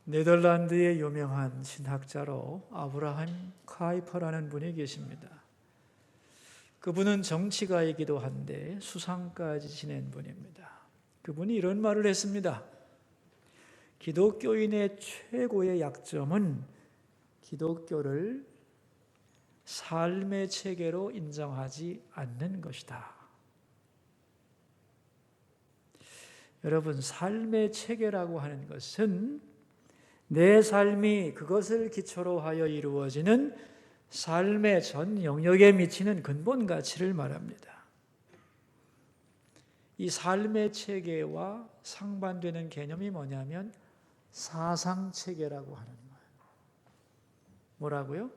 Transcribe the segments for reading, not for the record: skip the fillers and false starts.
네덜란드의 유명한 신학자로 아브라함 카이퍼라는 분이 계십니다. 그분은 정치가이기도 한데 수상까지 지낸 분입니다. 그분이 이런 말을 했습니다. 기독교인의 최고의 약점은 기독교를 삶의 체계로 인정하지 않는 것이다. 여러분, 삶의 체계라고 하는 것은 내 삶이 그것을 기초로 하여 이루어지는 삶의 전 영역에 미치는 근본 가치를 말합니다. 이 삶의 체계와 상반되는 개념이 뭐냐면 사상체계라고 하는 거예요. 뭐라고요?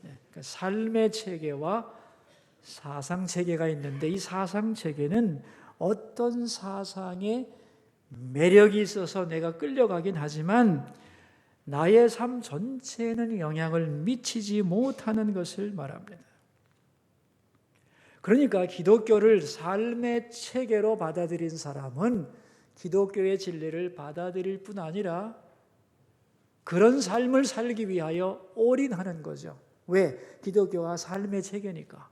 그러니까 삶의 체계와 사상체계가 있는데 이 사상체계는 어떤 사상에 매력이 있어서 내가 끌려가긴 하지만 나의 삶 전체에는 영향을 미치지 못하는 것을 말합니다. 그러니까 기독교를 삶의 체계로 받아들인 사람은 기독교의 진리를 받아들일 뿐 아니라 그런 삶을 살기 위하여 올인하는 거죠. 왜? 기독교가 삶의 체계니까.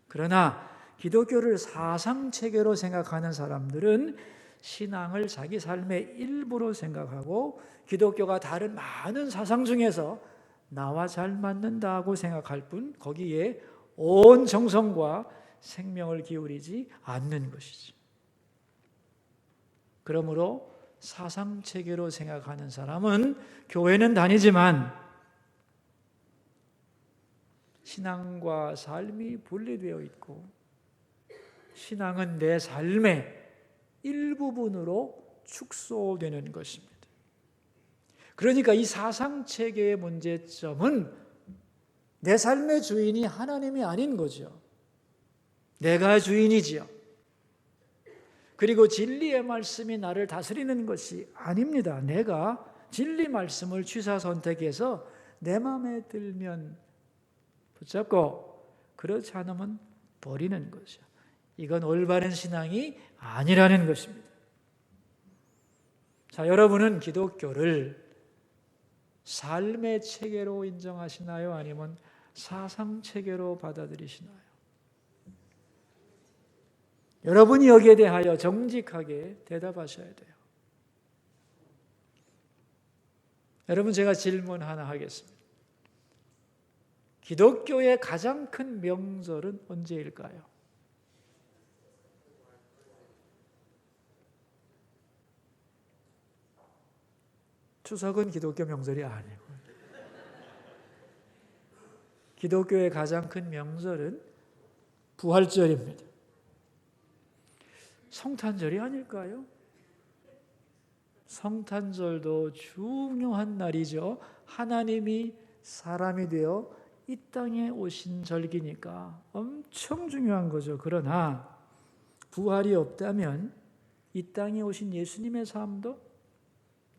그러나 기독교를 사상체계로 생각하는 사람들은 신앙을 자기 삶의 일부로 생각하고 기독교가 다른 많은 사상 중에서 나와 잘 맞는다고 생각할 뿐 거기에 온 정성과 생명을 기울이지 않는 것이죠. 그러므로 사상체계로 생각하는 사람은 교회는 다니지만 신앙과 삶이 분리되어 있고 신앙은 내 삶의 일부분으로 축소되는 것입니다. 그러니까 이 사상체계의 문제점은 내 삶의 주인이 하나님이 아닌 거죠. 내가 주인이지요. 그리고 진리의 말씀이 나를 다스리는 것이 아닙니다. 내가 진리 말씀을 취사 선택해서 내 마음에 들면 붙잡고 그렇지 않으면 버리는 거죠. 이건 올바른 신앙이 아니라는 것입니다. 자, 여러분은 기독교를 삶의 체계로 인정하시나요? 아니면 사상 체계로 받아들이시나요? 여러분이 여기에 대하여 정직하게 대답하셔야 돼요. 여러분, 제가 질문 하나 하겠습니다. 기독교의 가장 큰 명절은 언제일까요? 추석은 기독교 명절이 아니고 기독교의 가장 큰 명절은 부활절입니다. 성탄절이 아닐까요? 성탄절도 중요한 날이죠. 하나님이 사람이 되어 이 땅에 오신 절기니까 엄청 중요한 거죠. 그러나 부활이 없다면 이 땅에 오신 예수님의 삶도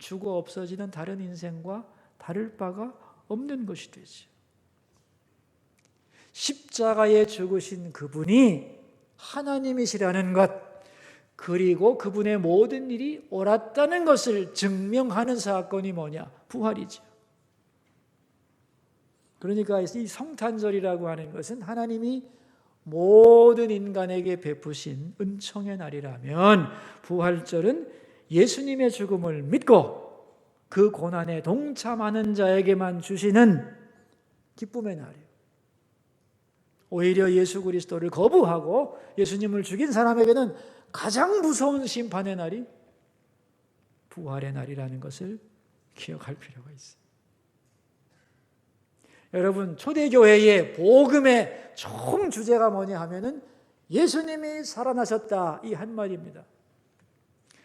죽어 없어지는 다른 인생과 다를 바가 없는 것이 되죠. 십자가에 죽으신 그분이 하나님이시라는 것, 그리고 그분의 모든 일이 옳았다는 것을 증명하는 사건이 뭐냐? 부활이죠. 그러니까 이 성탄절이라고 하는 것은 하나님이 모든 인간에게 베푸신 은총의 날이라면 부활절은 예수님의 죽음을 믿고 그 고난에 동참하는 자에게만 주시는 기쁨의 날이에요. 오히려 예수 그리스도를 거부하고 예수님을 죽인 사람에게는 가장 무서운 심판의 날이 부활의 날이라는 것을 기억할 필요가 있어요. 여러분, 초대교회의 복음의 총 주제가 뭐냐 하면은 예수님이 살아나셨다, 이 한마디입니다.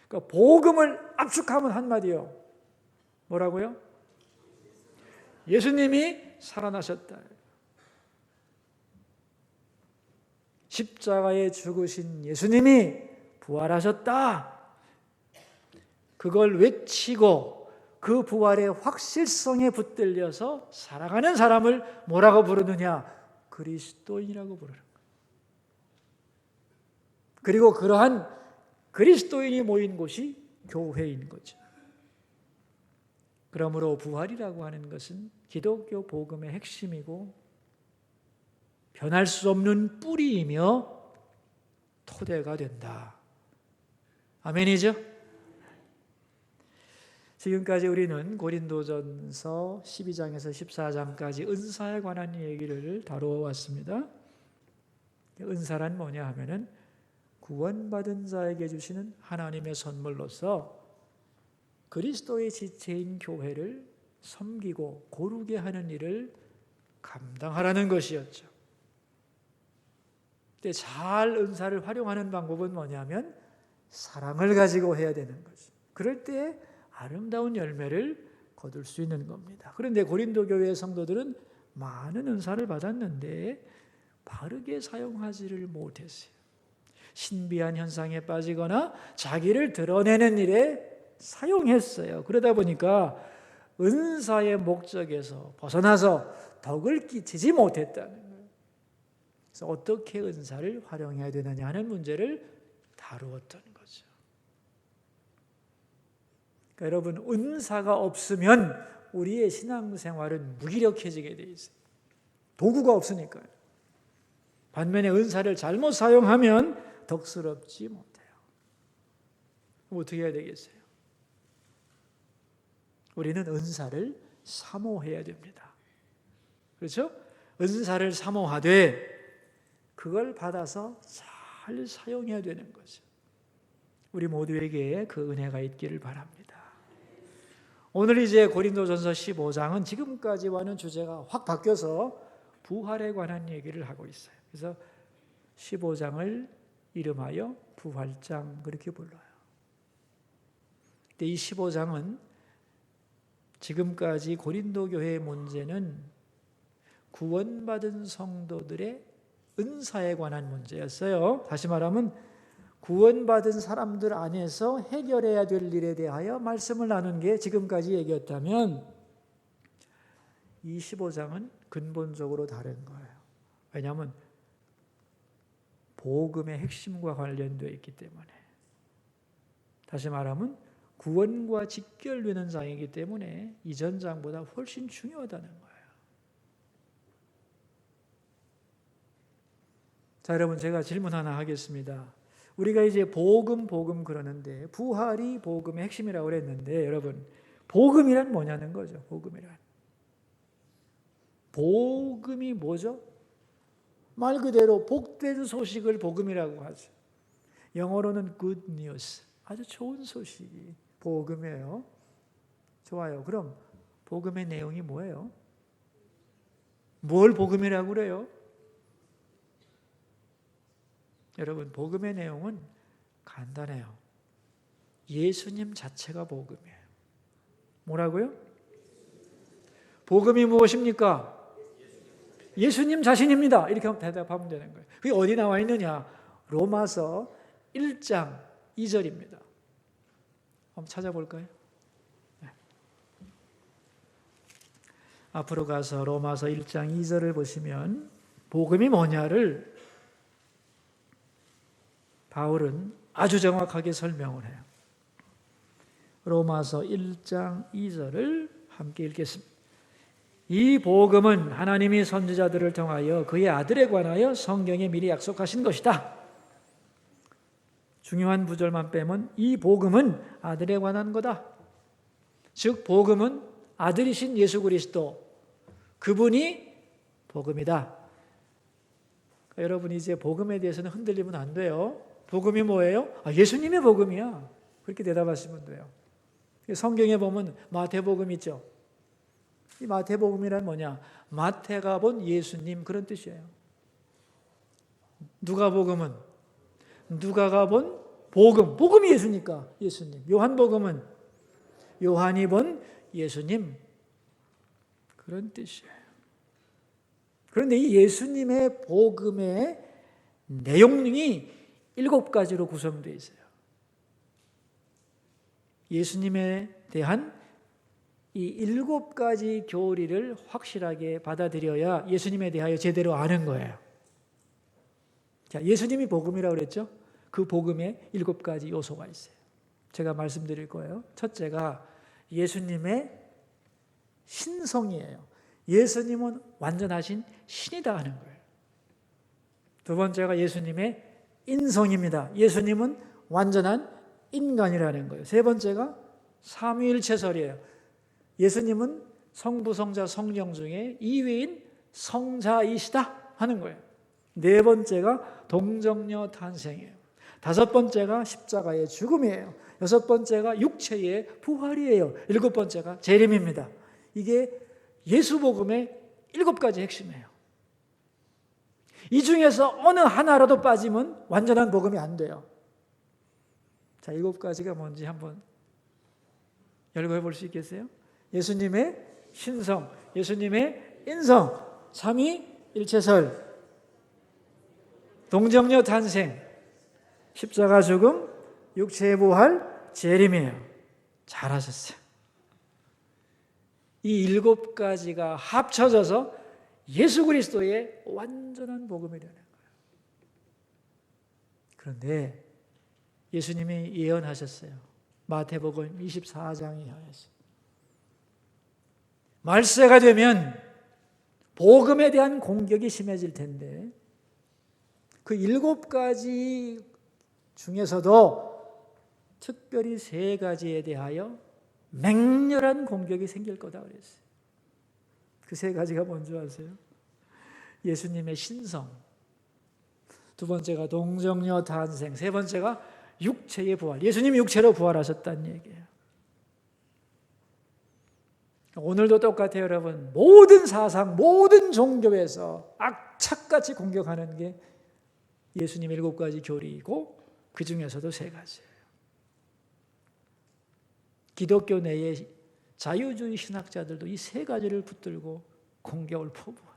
그러니까 복음을 압축하면 한마디요. 뭐라고요? 예수님이 살아나셨다. 십자가에 죽으신 예수님이 부활하셨다. 그걸 외치고 그 부활의 확실성에 붙들려서 살아가는 사람을 뭐라고 부르느냐? 그리스도인이라고 부르는 거예요. 그리고 그러한 그리스도인이 모인 곳이 교회인 거죠. 그러므로 부활이라고 하는 것은 기독교 복음의 핵심이고 변할 수 없는 뿌리이며 토대가 된다. 아멘이죠? 지금까지 우리는 고린도전서 12장에서 14장까지 은사에 관한 얘기를 다루어 왔습니다. 은사란 뭐냐 하면은 구원받은 자에게 주시는 하나님의 선물로서 그리스도의 지체인 교회를 섬기고 고르게 하는 일을 감당하라는 것이었죠. 근데 잘 은사를 활용하는 방법은 뭐냐면 사랑을 가지고 해야 되는 거죠. 그럴 때 아름다운 열매를 거둘 수 있는 겁니다. 그런데 고린도 교회의 성도들은 많은 은사를 받았는데 바르게 사용하지를 못했어요. 신비한 현상에 빠지거나 자기를 드러내는 일에 사용했어요. 그러다 보니까 은사의 목적에서 벗어나서 덕을 끼치지 못했다는 거예요. 그래서 어떻게 은사를 활용해야 되느냐 하는 문제를 다루었던 거죠. 그러니까 여러분, 은사가 없으면 우리의 신앙생활은 무기력해지게 돼 있어요. 도구가 없으니까요. 반면에 은사를 잘못 사용하면 덕스럽지 못해요. 그럼 어떻게 해야 되겠어요? 우리는 은사를 사모해야 됩니다. 그렇죠? 은사를 사모하되 그걸 받아서 잘 사용해야 되는 거죠. 우리 모두에게 그 은혜가 있기를 바랍니다. 오늘 이제 고린도전서 15장은 지금까지와는 주제가 확 바뀌어서 부활에 관한 얘기를 하고 있어요. 그래서 15장을 이름하여 부활장 그렇게 불러요. 근데 이 15장은 지금까지 고린도 교회의 문제는 구원받은 성도들의 은사에 관한 문제였어요. 다시 말하면 구원받은 사람들 안에서 해결해야 될 일에 대하여 말씀을 나눈 게 지금까지 얘기였다면 이 15장은 근본적으로 다른 거예요. 왜냐하면 복음의 핵심과 관련되어 있기 때문에, 다시 말하면 구원과 직결되는 장이기 때문에 이전 장보다 훨씬 중요하다는 거예요. 자, 여러분, 제가 질문 하나 하겠습니다. 우리가 이제 복음 그러는데 부활이 복음의 핵심이라고 그랬는데, 여러분, 복음이란 뭐냐는 거죠. 복음이 뭐죠? 말 그대로 복된 소식을 복음이라고 하죠. 영어로는 good news, 아주 좋은 소식이 복음이에요. 좋아요. 그럼 복음의 내용이 뭐예요? 뭘 복음이라고 그래요? 여러분, 복음의 내용은 간단해요. 예수님 자체가 복음이에요. 뭐라고요? 복음이 무엇입니까? 예수님 자신입니다. 이렇게 대답하면 되는 거예요. 그게 어디 나와 있느냐? 로마서 1장 2절입니다. 한번 찾아볼까요? 네. 앞으로 가서 로마서 1장 2절을 보시면 복음이 뭐냐를 바울은 아주 정확하게 설명을 해요. 로마서 1장 2절을 함께 읽겠습니다. 이 복음은 하나님이 선지자들을 통하여 그의 아들에 관하여 성경에 미리 약속하신 것이다. 중요한 구절만 빼면 이 복음은 아들에 관한 거다. 즉 복음은 아들이신 예수 그리스도, 그분이 복음이다. 여러분, 이제 복음에 대해서는 흔들리면 안 돼요. 복음이 뭐예요? 예수님의 복음이야. 그렇게 대답하시면 돼요. 성경에 보면 마태복음 있죠. 이 마태복음이란 뭐냐? 마태가 본 예수님, 그런 뜻이에요. 누가복음은 누가가 본 복음, 복음이 예수니까 예수님. 요한복음은 요한이 본 예수님, 그런 뜻이에요. 그런데 이 예수님의 복음의 내용이 7가지로 구성되어 있어요. 예수님에 대한 이 7가지 교리를 확실하게 받아들여야 예수님에 대하여 제대로 아는 거예요. 자, 예수님이 복음이라고 그랬죠? 그 복음에 7가지 요소가 있어요. 제가 말씀드릴 거예요. 첫째가 예수님의 신성이에요. 예수님은 완전하신 신이다 하는 거예요. 두 번째가 예수님의 인성입니다. 예수님은 완전한 인간이라는 거예요. 세 번째가 삼위일체설이에요. 예수님은 성부, 성자, 성령 중에 2위인 성자이시다 하는 거예요. 네 번째가 동정녀 탄생이에요. 다섯 번째가 십자가의 죽음이에요. 여섯 번째가 육체의 부활이에요. 일곱 번째가 재림입니다. 이게 예수복음의 7가지 핵심이에요. 이 중에서 어느 하나라도 빠지면 완전한 복음이 안 돼요. 자, 7가지가 뭔지 한번 열거해 볼 수 있겠어요? 예수님의 신성, 예수님의 인성, 삼위일체설, 동정녀 탄생, 십자가 죽음, 육체의 부활, 재림이에요. 잘하셨어요. 이 7가지가 합쳐져서 예수 그리스도의 완전한 복음이 되는 거예요. 그런데 예수님이 예언하셨어요. 마태복음 24장에 하였어요. 말세가 되면 복음에 대한 공격이 심해질 텐데 그 7가지 중에서도 특별히 3가지에 대하여 맹렬한 공격이 생길 거다 그랬어요. 그 3가지가 뭔지 아세요? 예수님의 신성, 두 번째가 동정녀 탄생, 세 번째가 육체의 부활. 예수님이 육체로 부활하셨다는 얘기예요. 오늘도 똑같아요, 여러분. 모든 사상, 모든 종교에서 악착같이 공격하는 게 예수님 7가지 교리이고 그 중에서도 3가지예요. 기독교 내의 자유주의 신학자들도 이 3가지를 붙들고 공격을 포부해요.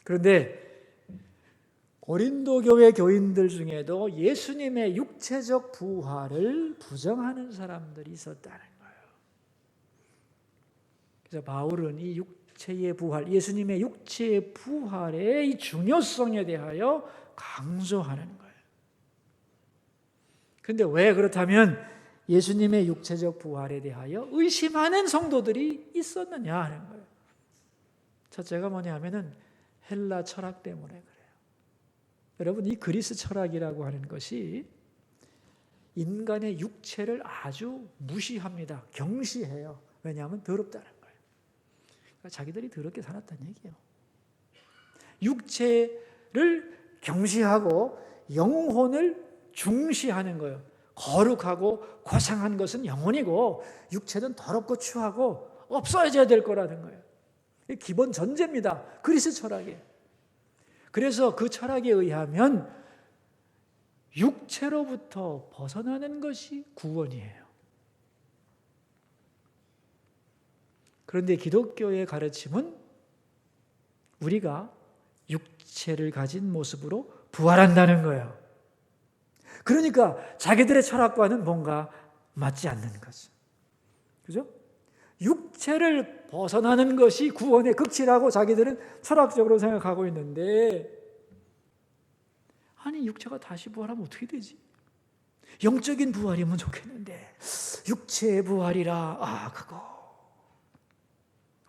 그런데 고린도 교회 교인들 중에도 예수님의 육체적 부활을 부정하는 사람들이 있었다는 거예요. 그래서 바울은 이 육체의 부활, 예수님의 육체의 부활의 이 중요성에 대하여 강조하는 거예요. 그런데 왜 그렇다면 예수님의 육체적 부활에 대하여 의심하는 성도들이 있었느냐 하는 거예요. 첫째가 뭐냐면은 헬라 철학 때문에 그래요. 여러분, 이 그리스 철학이라고 하는 것이 인간의 육체를 아주 무시합니다. 경시해요. 왜냐하면 더럽다는 거예요. 그러니까 자기들이 더럽게 살았다는 얘기예요. 육체를 경시하고 영혼을 중시하는 거예요. 거룩하고 고상한 것은 영혼이고 육체는 더럽고 추하고 없어져야 될 거라는 거예요. 기본 전제입니다. 그리스 철학이에요. 그래서 그 철학에 의하면 육체로부터 벗어나는 것이 구원이에요. 그런데 기독교의 가르침은 우리가 육체를 가진 모습으로 부활한다는 거예요. 그러니까 자기들의 철학과는 뭔가 맞지 않는 거죠. 그죠? 육체를 벗어나는 것이 구원의 극치라고 자기들은 철학적으로 생각하고 있는데, 아니 육체가 다시 부활하면 어떻게 되지? 영적인 부활이면 좋겠는데 육체의 부활이라 그거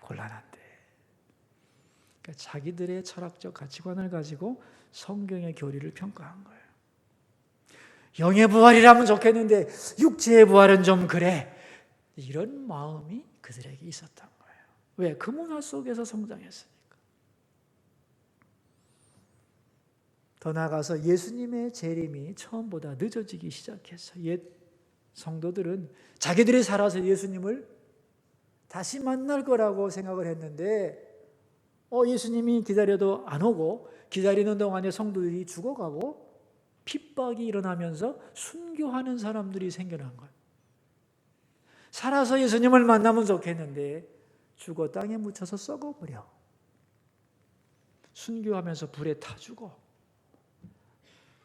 곤란한데. 그러니까 자기들의 철학적 가치관을 가지고 성경의 교리를 평가한 거예요. 영의 부활이라면 좋겠는데 육체의 부활은 좀 그래. 이런 마음이 그들에게 있었던 거예요. 왜? 그 문화 속에서 성장했으니까. 더 나아가서 예수님의 재림이 처음보다 늦어지기 시작했어요. 옛 성도들은 자기들이 살아서 예수님을 다시 만날 거라고 생각을 했는데 예수님이 기다려도 안 오고 기다리는 동안에 성도들이 죽어가고 핍박이 일어나면서 순교하는 사람들이 생겨난 거예요. 살아서 예수님을 만나면 좋겠는데 죽어 땅에 묻혀서 썩어버려. 순교하면서 불에 타 죽어.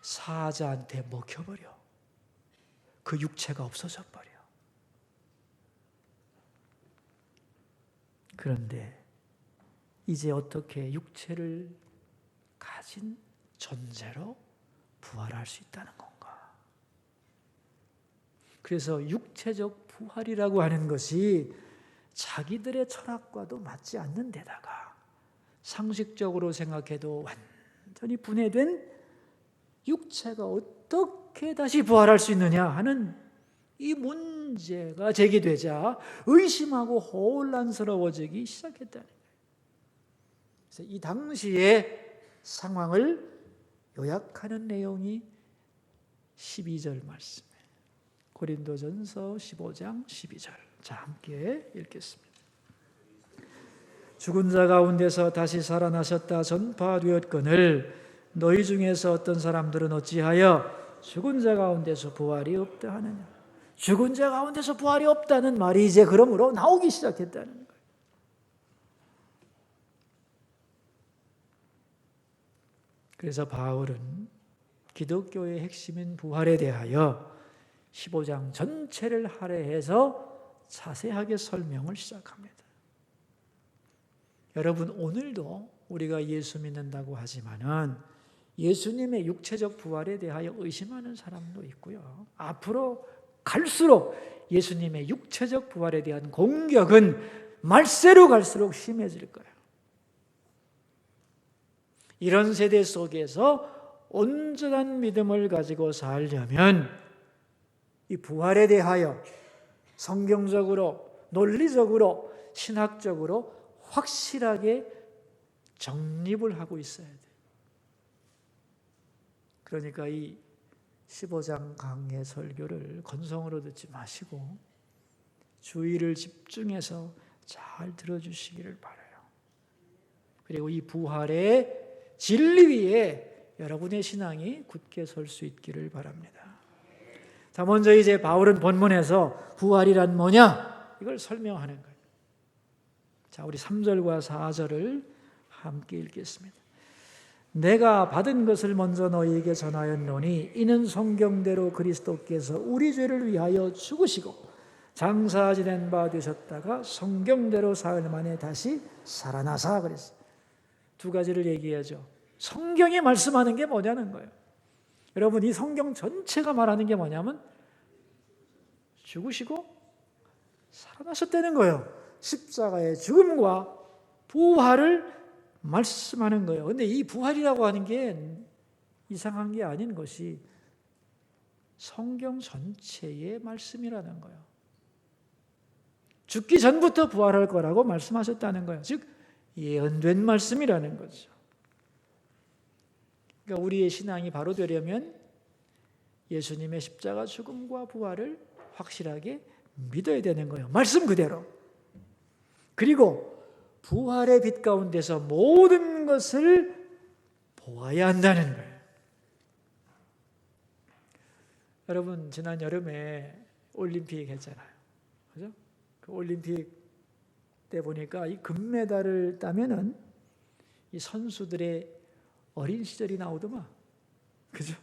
사자한테 먹혀버려. 그 육체가 없어져 버려. 그런데 이제 어떻게 육체를 가진 존재로 부활할 수 있다는 건가? 그래서 육체적 부활이라고 하는 것이 자기들의 철학과도 맞지 않는 데다가 상식적으로 생각해도 완전히 분해된 육체가 어떻게 다시 부활할 수 있느냐 하는 이 문제가 제기되자 의심하고 혼란스러워지기 시작했다는 거예요. 그래서 이 당시의 상황을 요약하는 내용이 12절 말씀이에요. 고린도전서 15장 12절. 자, 함께 읽겠습니다. 죽은 자 가운데서 다시 살아나셨다 전파되었거늘 너희 중에서 어떤 사람들은 어찌하여 죽은 자 가운데서 부활이 없다 하느냐. 죽은 자 가운데서 부활이 없다는 말이 이제 그러므로 나오기 시작했다는 거예요. 그래서 바울은 기독교의 핵심인 부활에 대하여 15장 전체를 할애해서 자세하게 설명을 시작합니다. 여러분, 오늘도 우리가 예수 믿는다고 하지만은 예수님의 육체적 부활에 대하여 의심하는 사람도 있고요. 앞으로 갈수록 예수님의 육체적 부활에 대한 공격은 말세로 갈수록 심해질 거예요. 이런 세대 속에서 온전한 믿음을 가지고 살려면 이 부활에 대하여 성경적으로, 논리적으로, 신학적으로 확실하게 정립을 하고 있어야 돼요. 그러니까 이 15장 강의 설교를 건성으로 듣지 마시고 주의를 집중해서 잘 들어주시기를 바라요. 그리고 이 부활의 진리 위에 여러분의 신앙이 굳게 설 수 있기를 바랍니다. 자, 먼저 이제 바울은 본문에서 부활이란 뭐냐? 이걸 설명하는 거예요. 자, 우리 3절과 4절을 함께 읽겠습니다. 내가 받은 것을 먼저 너희에게 전하였노니 이는 성경대로 그리스도께서 우리 죄를 위하여 죽으시고 장사 지낸 바 되셨다가 성경대로 사흘 만에 다시 살아나사 그랬어요. 두 가지를 얘기하죠. 성경이 말씀하는 게 뭐냐는 거예요. 여러분, 이 성경 전체가 말하는 게 뭐냐면 죽으시고 살아나셨다는 거예요. 십자가의 죽음과 부활을 말씀하는 거예요. 그런데 이 부활이라고 하는 게 이상한 게 아닌 것이 성경 전체의 말씀이라는 거예요. 죽기 전부터 부활할 거라고 말씀하셨다는 거예요. 즉 예언된 말씀이라는 거죠. 그러니까 우리의 신앙이 바로 되려면 예수님의 십자가 죽음과 부활을 확실하게 믿어야 되는 거예요. 말씀 그대로. 그리고 부활의 빛 가운데서 모든 것을 보아야 한다는 거예요. 여러분, 지난 여름에 올림픽 했잖아요. 그죠? 그 올림픽 때 보니까 이 금메달을 따면은 이 선수들의 어린 시절이 나오더만. 그죠?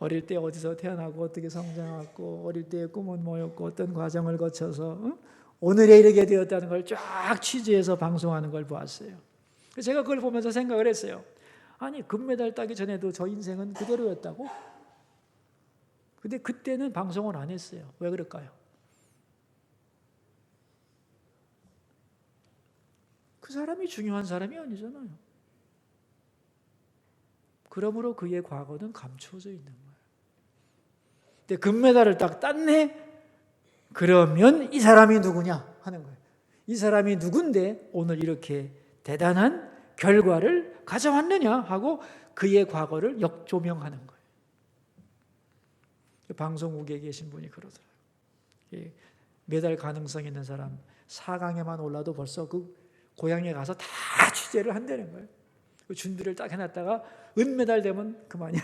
어릴 때 어디서 태어나고 어떻게 성장하고 어릴 때의 꿈은 뭐였고 어떤 과정을 거쳐서 오늘에 이르게 되었다는 걸 쫙 취재해서 방송하는 걸 보았어요. 제가 그걸 보면서 생각을 했어요. 아니, 금메달 따기 전에도 저 인생은 그대로였다고? 근데 그때는 방송을 안 했어요. 왜 그럴까요? 그 사람이 중요한 사람이 아니잖아요. 그러므로 그의 과거는 감추어져 있는 거예요. 근데 금메달을 딱 땄네? 그러면 이 사람이 누구냐 하는 거예요. 이 사람이 누군데 오늘 이렇게 대단한 결과를 가져왔느냐 하고 그의 과거를 역조명하는 거예요. 방송국에 계신 분이 그러더라고요. 메달 가능성 있는 사람 4강에만 올라도 벌써 그 고향에 가서 다 취재를 한다는 거예요. 그 준비를 딱 해놨다가 은메달 되면 그만이야.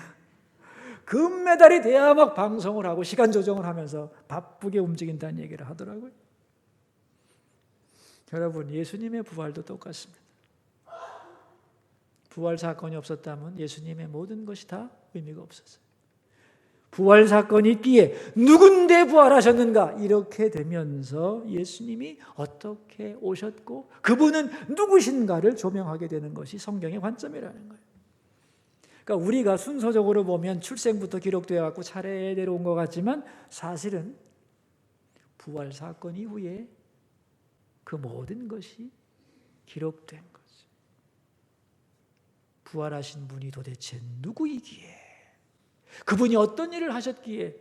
금메달이 돼야 막 방송을 하고 시간 조정을 하면서 바쁘게 움직인다는 얘기를 하더라고요. 여러분, 예수님의 부활도 똑같습니다. 부활 사건이 없었다면 예수님의 모든 것이 다 의미가 없었어요. 부활 사건이 있기에 누군데 부활하셨는가 이렇게 되면서 예수님이 어떻게 오셨고 그분은 누구신가를 조명하게 되는 것이 성경의 관점이라는 거예요. 그러니까 우리가 순서적으로 보면 출생부터 기록되어 갖고 차례대로 온 것 같지만 사실은 부활 사건 이후에 그 모든 것이 기록된 거죠. 부활하신 분이 도대체 누구이기에, 그분이 어떤 일을 하셨기에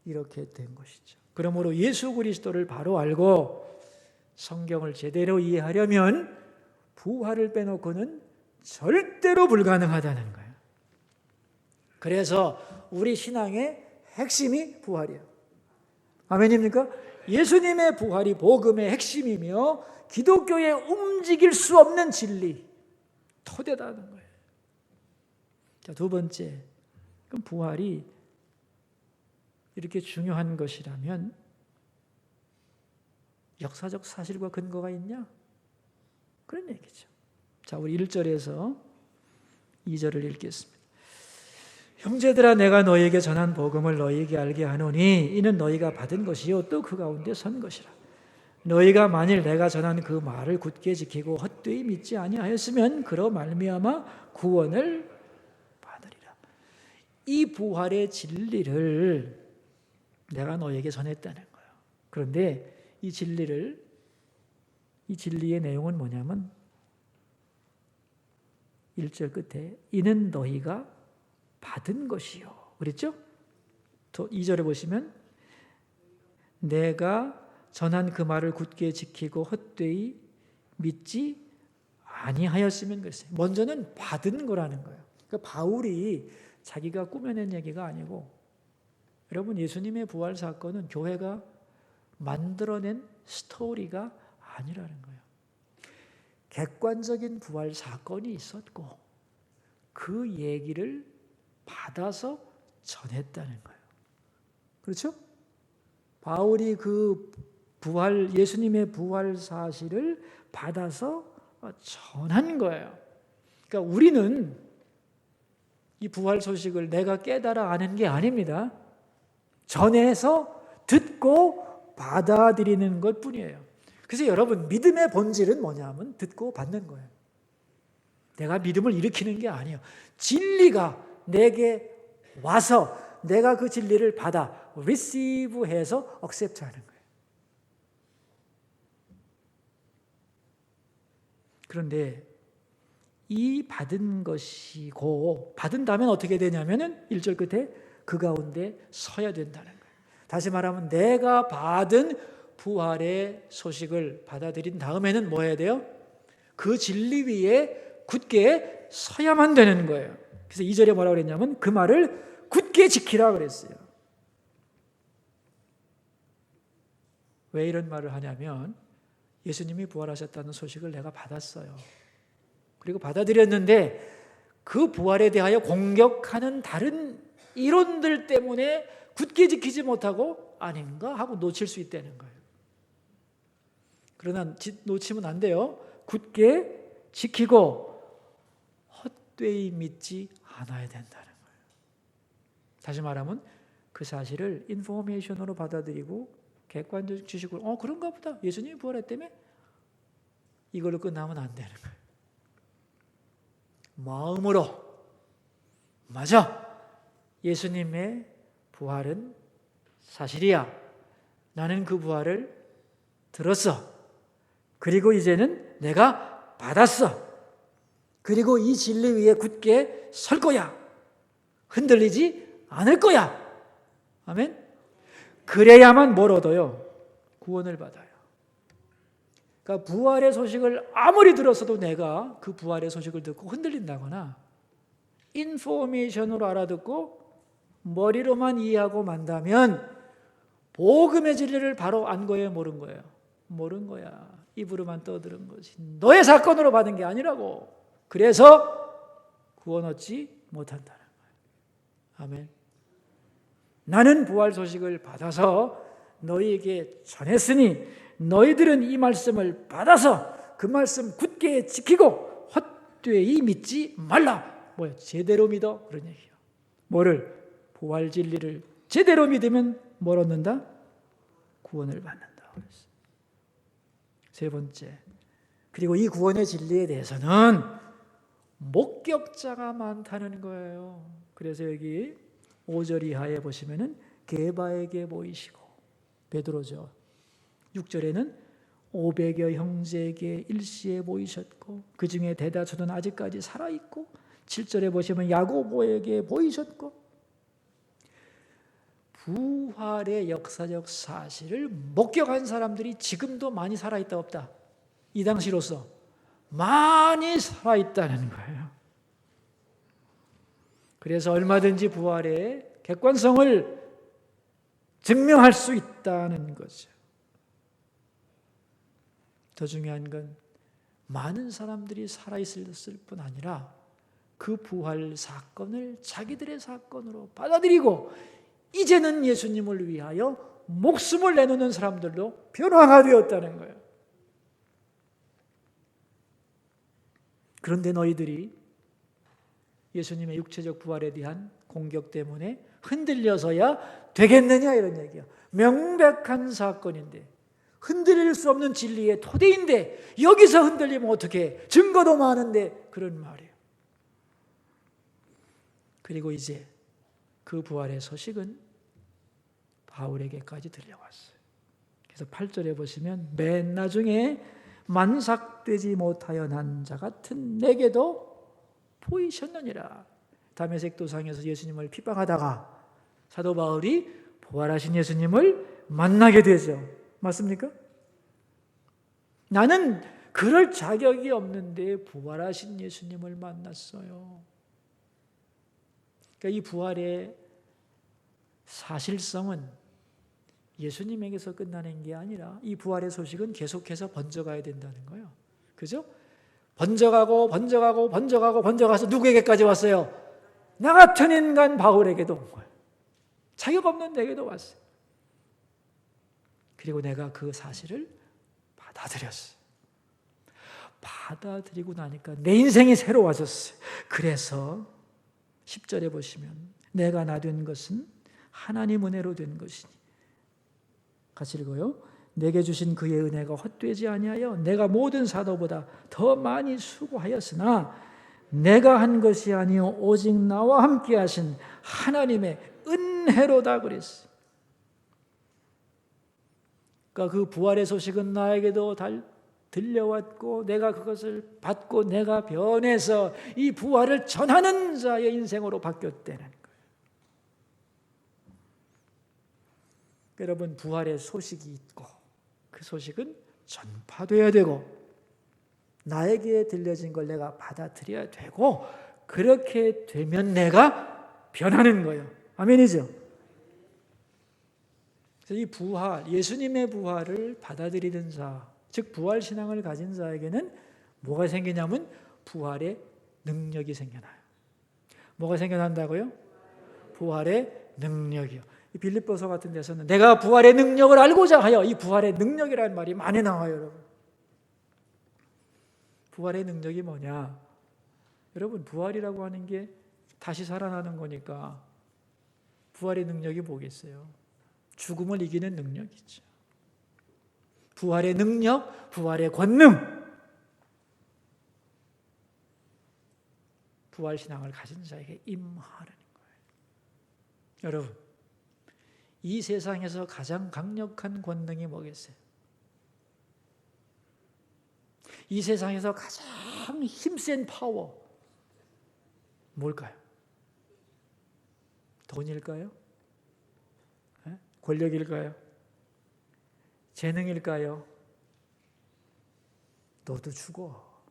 이렇게 된 것이죠. 그러므로 예수 그리스도를 바로 알고 성경을 제대로 이해하려면 부활을 빼놓고는 절대로 불가능하다는 거예요. 그래서 우리 신앙의 핵심이 부활이에요. 아멘입니까? 예수님의 부활이 복음의 핵심이며 기독교에 움직일 수 없는 진리, 토대다는 거예요. 자, 두 번째, 그럼 부활이 이렇게 중요한 것이라면 역사적 사실과 근거가 있냐? 그런 얘기죠. 자, 우리 1절에서 2절을 읽겠습니다. 형제들아, 내가 너희에게 전한 복음을 너희에게 알게 하노니 이는 너희가 받은 것이요 또 그 가운데 선 것이라. 너희가 만일 내가 전한 그 말을 굳게 지키고 헛되이 믿지 아니하였으면 그로 말미암아 구원을 받으리라. 이 부활의 진리를 내가 너희에게 전했다는 거예요. 그런데 이 진리의 내용은 뭐냐면 1절 끝에 이는 너희가 받은 것이요. 그랬죠? 또 2절에 보시면 내가 전한 그 말을 굳게 지키고 헛되이 믿지 아니하였으면 그랬어요. 먼저는 받은 거라는 거예요. 그러니까 바울이 자기가 꾸며낸 얘기가 아니고, 여러분, 예수님의 부활 사건은 교회가 만들어낸 스토리가 아니라는 거예요. 객관적인 부활 사건이 있었고 그 얘기를 받아서 전했다는 거예요. 그렇죠? 바울이 그 예수님의 부활 사실을 받아서 전한 거예요. 그러니까 우리는 이 부활 소식을 내가 깨달아 아는 게 아닙니다. 전해서 듣고 받아들이는 것 뿐이에요. 그래서 여러분, 믿음의 본질은 뭐냐면 듣고 받는 거예요. 내가 믿음을 일으키는 게 아니에요. 진리가 내게 와서 내가 그 진리를 받아 receive해서 accept하는 거예요. 그런데 이 받은 것이고, 받은 다음에 어떻게 되냐면은 1절 끝에 그 가운데 서야 된다는 거예요. 다시 말하면 내가 받은 부활의 소식을 받아들인 다음에는 뭐 해야 돼요? 그 진리 위에 굳게 서야만 되는 거예요. 그래서 2절에 뭐라고 그랬냐면 그 말을 굳게 지키라 그랬어요. 왜 이런 말을 하냐면 예수님이 부활하셨다는 소식을 내가 받았어요. 그리고 받아들였는데 그 부활에 대하여 공격하는 다른 이론들 때문에 굳게 지키지 못하고 아닌가 하고 놓칠 수 있다는 거예요. 그러나 놓치면 안 돼요. 굳게 지키고 헛되이 믿지 않아야 된다는 거예요. 다시 말하면 그 사실을 인포메이션으로 받아들이고 객관적 지식으로 그런가 보다, 예수님이 부활했다며, 이걸로 끝나면 안 되는 거예요. 마음으로 맞아, 예수님의 부활은 사실이야, 나는 그 부활을 들었어, 그리고 이제는 내가 받았어, 그리고 이 진리 위에 굳게 설 거야, 흔들리지 않을 거야. 아멘. 그래야만 뭘 얻어요? 구원을 받아요. 그러니까 부활의 소식을 아무리 들었어도 내가 그 부활의 소식을 듣고 흔들린다거나 인포메이션으로 알아듣고 머리로만 이해하고 만다면 복음의 진리를 바로 안 거예요, 모른 거예요? 모른 거야. 입으로만 떠들은 거지. 너의 사건으로 받은 게 아니라고. 그래서 구원 얻지 못한다는 거예요. 아멘. 나는 부활 소식을 받아서 너희에게 전했으니 너희들은 이 말씀을 받아서 그 말씀 굳게 지키고 헛되이 믿지 말라. 뭐야? 제대로 믿어, 그런 얘기예요. 뭐를? 부활 진리를 제대로 믿으면 뭘 얻는다? 구원을 받는다. 세 번째, 그리고 이 구원의 진리에 대해서는 목격자가 많다는 거예요. 그래서 여기 5절 이하에 보시면은 게바에게 보이시고, 베드로죠. 6절에는 500여 형제에게 일시에 보이셨고 그 중에 대다수는 아직까지 살아있고 7절에 보시면 야고보에게 보이셨고 부활의 역사적 사실을 목격한 사람들이 지금도 많이 살아있다 없다? 이 당시로서 많이 살아있다는 거예요. 그래서 얼마든지 부활의 객관성을 증명할 수 있다는 거죠. 더 중요한 건 많은 사람들이 살아있을 뿐 아니라 그 부활 사건을 자기들의 사건으로 받아들이고 이제는 예수님을 위하여 목숨을 내놓는 사람들로 변화가 되었다는 거예요. 그런데 너희들이 예수님의 육체적 부활에 대한 공격 때문에 흔들려서야 되겠느냐 이런 얘기야. 명백한 사건인데 흔들릴 수 없는 진리의 토대인데 여기서 흔들리면 어떡해? 증거도 많은데 그런 말이에요. 그리고 이제 그 부활의 소식은 바울에게까지 들려왔어요. 그래서 8절에 보시면 맨 나중에 만삭되지 못하여 난 자 같은 내게도 보이셨느니라. 다메섹 도상에서 예수님을 핍박하다가 사도 바울이 부활하신 예수님을 만나게 되죠. 맞습니까? 나는 그럴 자격이 없는데 부활하신 예수님을 만났어요. 그러니까 이 부활의 사실성은 예수님에게서 끝나는 게 아니라 이 부활의 소식은 계속해서 번져가야 된다는 거예요. 그죠? 번져가서 누구에게까지 왔어요? 나 같은 인간 바울에게도 온 거예요. 자격 없는 내게도 왔어요. 그리고 내가 그 사실을 받아들였어요. 받아들이고 나니까 내 인생이 새로워졌어요. 그래서 10절에 보시면 내가 나 된 것은 하나님 은혜로 된 것이니 같이 읽어요. 내게 주신 그의 은혜가 헛되지 아니하여 내가 모든 사도보다 더 많이 수고하였으나 내가 한 것이 아니요 오직 나와 함께 하신 하나님의 은혜로다 그랬어요. 그러니까 그 부활의 소식은 나에게도 들려왔고 내가 그것을 받고 내가 변해서 이 부활을 전하는 자의 인생으로 바뀌었다는 거예요. 여러분 부활의 소식이 있고 그 소식은 전파되어야 되고 나에게 들려진 걸 내가 받아들여야 되고 그렇게 되면 내가 변하는 거예요. 아멘이죠? 그래서 이 부활, 예수님의 부활을 받아들이는 자, 즉 부활 신앙을 가진 자에게는 뭐가 생기냐면 부활의 능력이 생겨나요. 뭐가 생겨난다고요? 부활의 능력이요. 이 빌립보서 같은 데서는 내가 부활의 능력을 알고자 하여 이 부활의 능력이라는 말이 많이 나와요, 여러분. 부활의 능력이 뭐냐? 여러분 부활이라고 하는 게 다시 살아나는 거니까 부활의 능력이 뭐겠어요? 죽음을 이기는 능력이죠. 부활의 능력, 부활의 권능. 부활 신앙을 가진 자에게 임하라는 거예요. 여러분, 이 세상에서 가장 강력한 권능이 뭐겠어요? 이 세상에서 가장 힘센 파워 뭘까요? 돈일까요? 권력일까요? 재능일까요? 너도 죽어.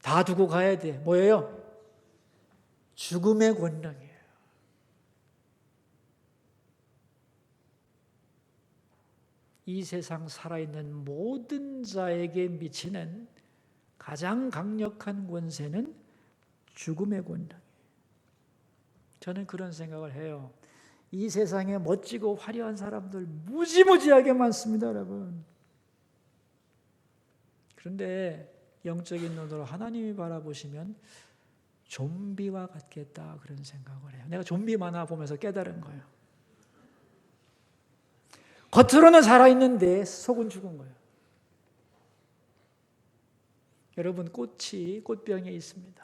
다 두고 가야 돼. 뭐예요? 죽음의 권능이에요. 이 세상 살아있는 모든 자에게 미치는 가장 강력한 권세는 죽음의 권능이에요. 저는 그런 생각을 해요. 이 세상에 멋지고 화려한 사람들 무지무지하게 많습니다, 여러분. 그런데 영적인 눈으로 하나님이 바라보시면 좀비와 같겠다 그런 생각을 해요. 내가 좀비 만화 보면서 깨달은 거예요. 겉으로는 살아있는데 속은 죽은 거예요. 여러분 꽃이 꽃병에 있습니다.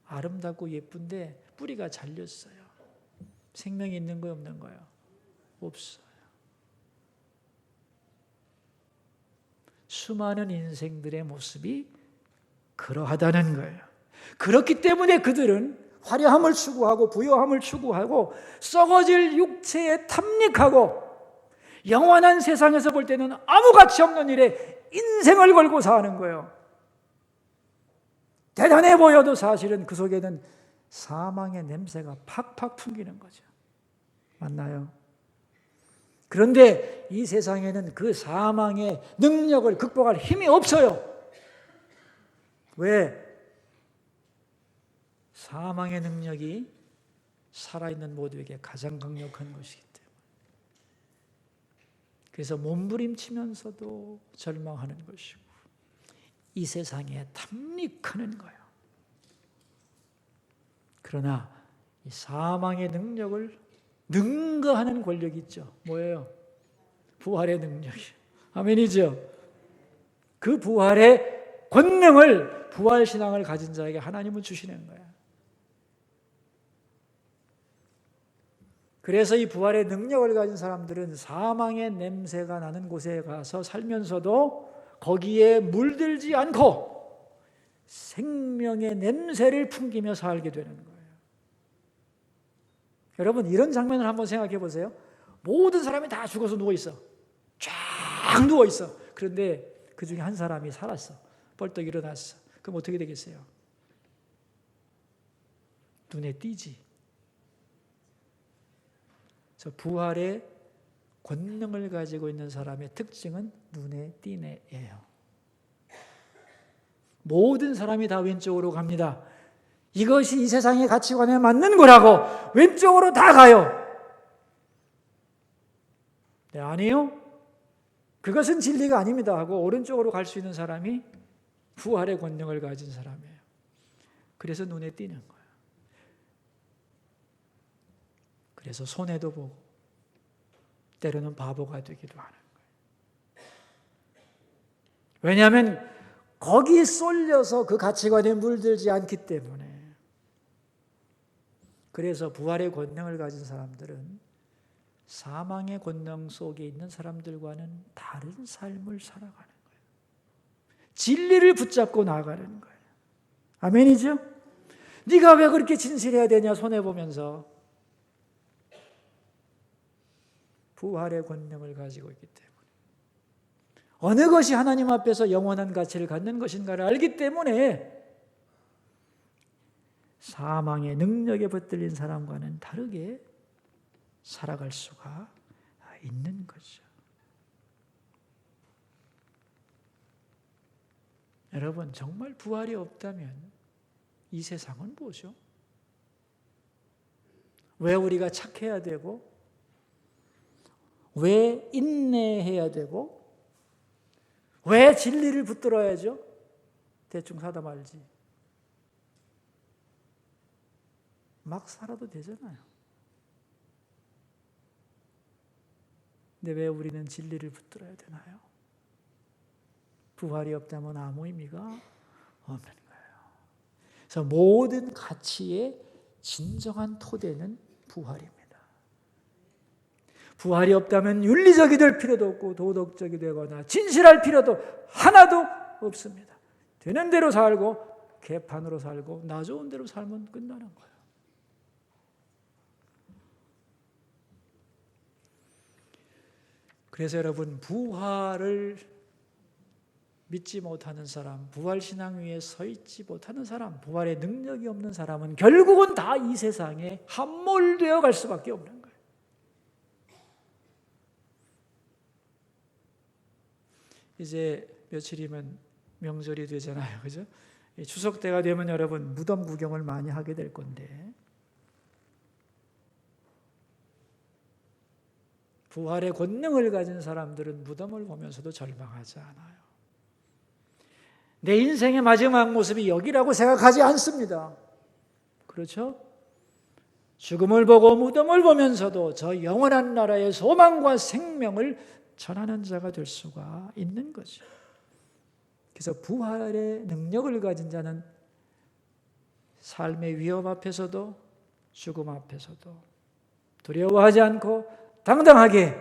아름답고 예쁜데 뿌리가 잘렸어요. 생명이 있는 거예요, 없는 거예요? 없어요. 수많은 인생들의 모습이 그러하다는 거예요. 그렇기 때문에 그들은 화려함을 추구하고 부요함을 추구하고 썩어질 육체에 탐닉하고 영원한 세상에서 볼 때는 아무 가치 없는 일에 인생을 걸고 사는 거예요. 대단해 보여도 사실은 그 속에는 사망의 냄새가 팍팍 풍기는 거죠. 맞나요? 그런데 이 세상에는 그 사망의 능력을 극복할 힘이 없어요. 왜? 사망의 능력이 살아있는 모두에게 가장 강력한 것이기 때문에. 그래서 몸부림치면서도 절망하는 것이고 이 세상에 탐닉하는 거예요. 그러나 이 사망의 능력을 능가하는 권력이 있죠. 뭐예요? 부활의 능력이에요. 아멘이죠? 그 부활의 권능을 부활신앙을 가진 자에게 하나님은 주시는 거예요. 그래서 이 부활의 능력을 가진 사람들은 사망의 냄새가 나는 곳에 가서 살면서도 거기에 물들지 않고 생명의 냄새를 풍기며 살게 되는 거예요. 여러분, 이런 장면을 한번 생각해 보세요. 모든 사람이 다 죽어서 누워있어. 쫙 누워있어. 그런데 그 중에 한 사람이 살았어. 벌떡 일어났어. 그럼 어떻게 되겠어요? 눈에 띄지. 그래서 부활의 권능을 가지고 있는 사람의 특징은 눈에 띄네예요. 모든 사람이 다 왼쪽으로 갑니다. 이것이 이 세상의 가치관에 맞는 거라고 왼쪽으로 다 가요. 네, 아니요. 그것은 진리가 아닙니다 하고 오른쪽으로 갈 수 있는 사람이 부활의 권능을 가진 사람이에요. 그래서 눈에 띄는 거예요. 그래서 손해도 보고 때로는 바보가 되기도 하는 거예요. 왜냐하면 거기 쏠려서 그 가치관에 물들지 않기 때문에. 그래서 부활의 권능을 가진 사람들은 사망의 권능 속에 있는 사람들과는 다른 삶을 살아가는 거예요. 진리를 붙잡고 나아가는 거예요. 아멘이죠? 네가 왜 그렇게 진실해야 되냐 손해보면서. 부활의 권능을 가지고 있기 때문에. 어느 것이 하나님 앞에서 영원한 가치를 갖는 것인가를 알기 때문에 사망의 능력에 붙들린 사람과는 다르게 살아갈 수가 있는 거죠. 여러분, 정말 부활이 없다면 이 세상은 뭐죠? 왜 우리가 착해야 되고, 왜 인내해야 되고, 왜 진리를 붙들어야죠? 대충 사다 말지. 막 살아도 되잖아요. 근데 왜 우리는 진리를 붙들어야 되나요? 부활이 없다면 아무 의미가 없는 거예요. 그래서 모든 가치의 진정한 토대는 부활입니다. 부활이 없다면 윤리적이 될 필요도 없고 도덕적이 되거나 진실할 필요도 하나도 없습니다. 되는 대로 살고 개판으로 살고 나 좋은 대로 살면 끝나는 거예요. 그래서 여러분, 부활을 믿지 못하는 사람, 부활신앙 위에 서 있지 못하는 사람, 부활의 능력이 없는 사람은 결국은 다 이 세상에 함몰되어 갈 수밖에 없는 거예요. 이제 며칠이면 명절이 되잖아요. 그죠? 추석 때가 되면 여러분 무덤 구경을 많이 하게 될 건데, 부활의 권능을 가진 사람들은 무덤을 보면서도 절망하지 않아요. 내 인생의 마지막 모습이 여기라고 생각하지 않습니다. 그렇죠? 죽음을 보고 무덤을 보면서도 저 영원한 나라의 소망과 생명을 전하는 자가 될 수가 있는 거죠. 그래서 부활의 능력을 가진 자는 삶의 위협 앞에서도 죽음 앞에서도 두려워하지 않고 당당하게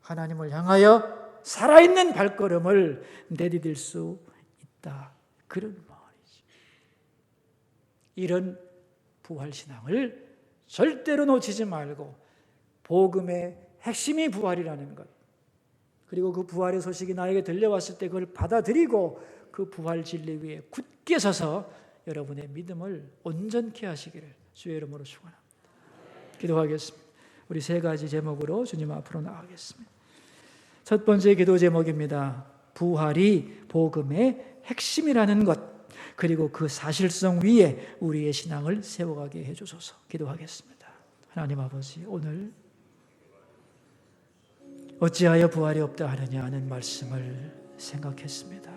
하나님을 향하여 살아있는 발걸음을 내디딜 수 있다. 그런 말이죠. 이런 부활신앙을 절대로 놓치지 말고 복음의 핵심이 부활이라는 것, 그리고 그 부활의 소식이 나에게 들려왔을 때 그걸 받아들이고 그 부활 진리 위에 굳게 서서 여러분의 믿음을 온전케 하시기를 주의 이름으로 축원합니다. 기도하겠습니다. 우리 세 가지 제목으로 주님 앞으로 나가겠습니다. 첫 번째 기도 제목입니다. 부활이 복음의 핵심이라는 것, 그리고 그 사실성 위에 우리의 신앙을 세워가게 해주소서. 기도하겠습니다. 하나님 아버지, 오늘 어찌하여 부활이 없다 하느냐 하는 말씀을 생각했습니다.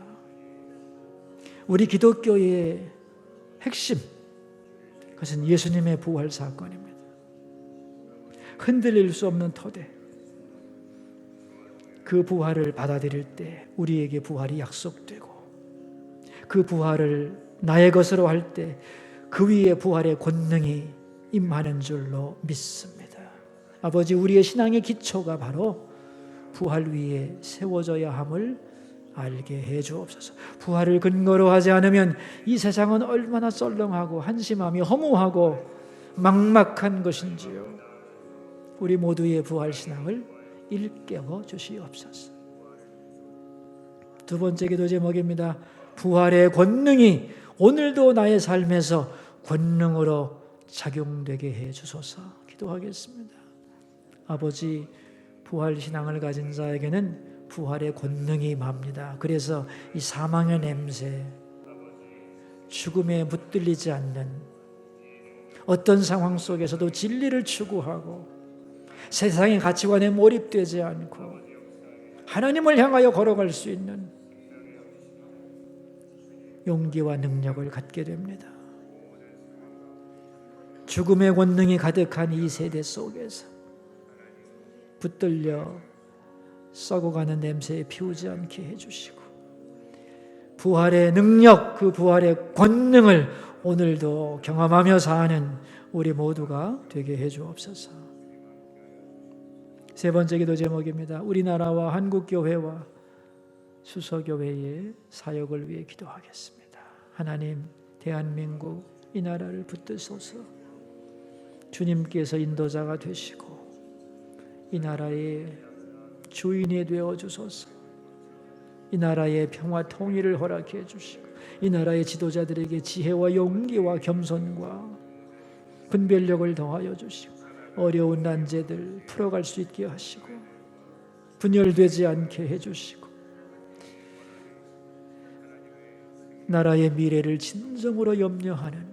우리 기독교의 핵심, 그것은 예수님의 부활 사건입니다. 흔들릴 수 없는 토대, 그 부활을 받아들일 때 우리에게 부활이 약속되고, 그 부활을 나의 것으로 할 때 그 위에 부활의 권능이 임하는 줄로 믿습니다. 아버지, 우리의 신앙의 기초가 바로 부활 위에 세워져야 함을 알게 해 주옵소서. 부활을 근거로 하지 않으면 이 세상은 얼마나 썰렁하고 한심하며 허무하고 막막한 것인지요. 우리 모두의 부활 신앙을 일깨워 주시옵소서. 두 번째 기도 제목입니다. 부활의 권능이 오늘도 나의 삶에서 권능으로 작용되게 해 주소서. 기도하겠습니다. 아버지, 부활 신앙을 가진 자에게는 부활의 권능이 임합니다. 그래서 이 사망의 냄새, 죽음에 붙들리지 않는 어떤 상황 속에서도 진리를 추구하고 세상의 가치관에 몰입되지 않고 하나님을 향하여 걸어갈 수 있는 용기와 능력을 갖게 됩니다. 죽음의 권능이 가득한 이 세대 속에서 붙들려 썩어가는 냄새에 피우지 않게 해주시고, 부활의 능력, 그 부활의 권능을 오늘도 경험하며 사는 우리 모두가 되게 해주옵소서. 세 번째 기도 제목입니다. 우리나라와 한국교회와 수서교회의 사역을 위해 기도하겠습니다. 하나님, 대한민국 이 나라를 붙드소서. 주님께서 인도자가 되시고 이 나라의 주인이 되어 주소서. 이 나라의 평화 통일을 허락해 주시고 이 나라의 지도자들에게 지혜와 용기와 겸손과 분별력을 더하여 주시고 어려운 난제들 풀어갈 수 있게 하시고 분열되지 않게 해주시고 나라의 미래를 진정으로 염려하는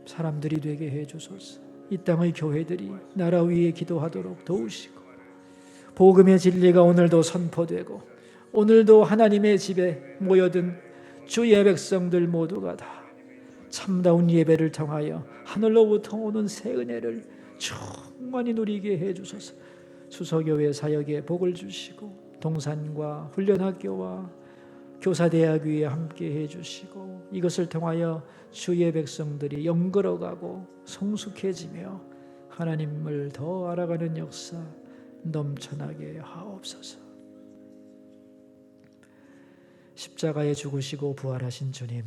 사람들이 되게 해주소서. 이 땅의 교회들이 나라 위에 기도하도록 도우시고 복음의 진리가 오늘도 선포되고 오늘도 하나님의 집에 모여든 주의 백성들 모두가 다 참다운 예배를 통하여 하늘로부터 오는 새 은혜를 충만히 누리게 해주소서. 수서교회 사역에 복을 주시고 동산과 훈련학교와 교사대학 위에 함께 해주시고 이것을 통하여 주의 백성들이 영걸어가고 성숙해지며 하나님을 더 알아가는 역사 넘쳐나게 하옵소서. 십자가에 죽으시고 부활하신 주님,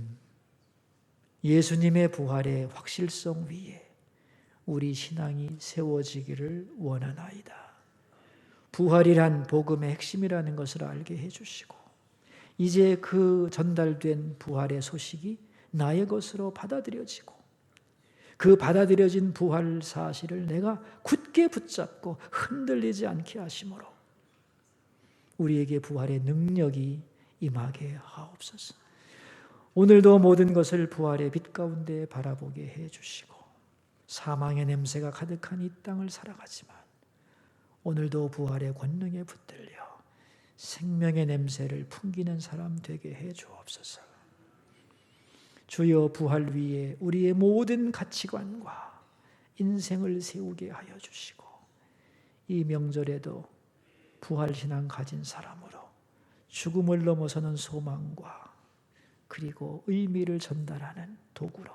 예수님의 부활의 확실성 위에 우리 신앙이 세워지기를 원하나이다. 부활이란 복음의 핵심이라는 것을 알게 해주시고 이제 그 전달된 부활의 소식이 나의 것으로 받아들여지고 그 받아들여진 부활 사실을 내가 굳게 붙잡고 흔들리지 않게 하심으로 우리에게 부활의 능력이 임하게 하옵소서. 오늘도 모든 것을 부활의 빛 가운데 바라보게 해주시고 사망의 냄새가 가득한 이 땅을 살아가지만 오늘도 부활의 권능에 붙들려 생명의 냄새를 풍기는 사람 되게 해주옵소서. 주여, 부활 위에 우리의 모든 가치관과 인생을 세우게 하여 주시고 이 명절에도 부활신앙 가진 사람으로 죽음을 넘어서는 소망과 그리고 의미를 전달하는 도구로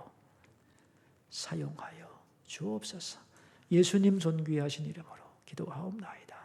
사용하여 주옵소서. 예수님 존귀하신 이름으로 기도하옵나이다.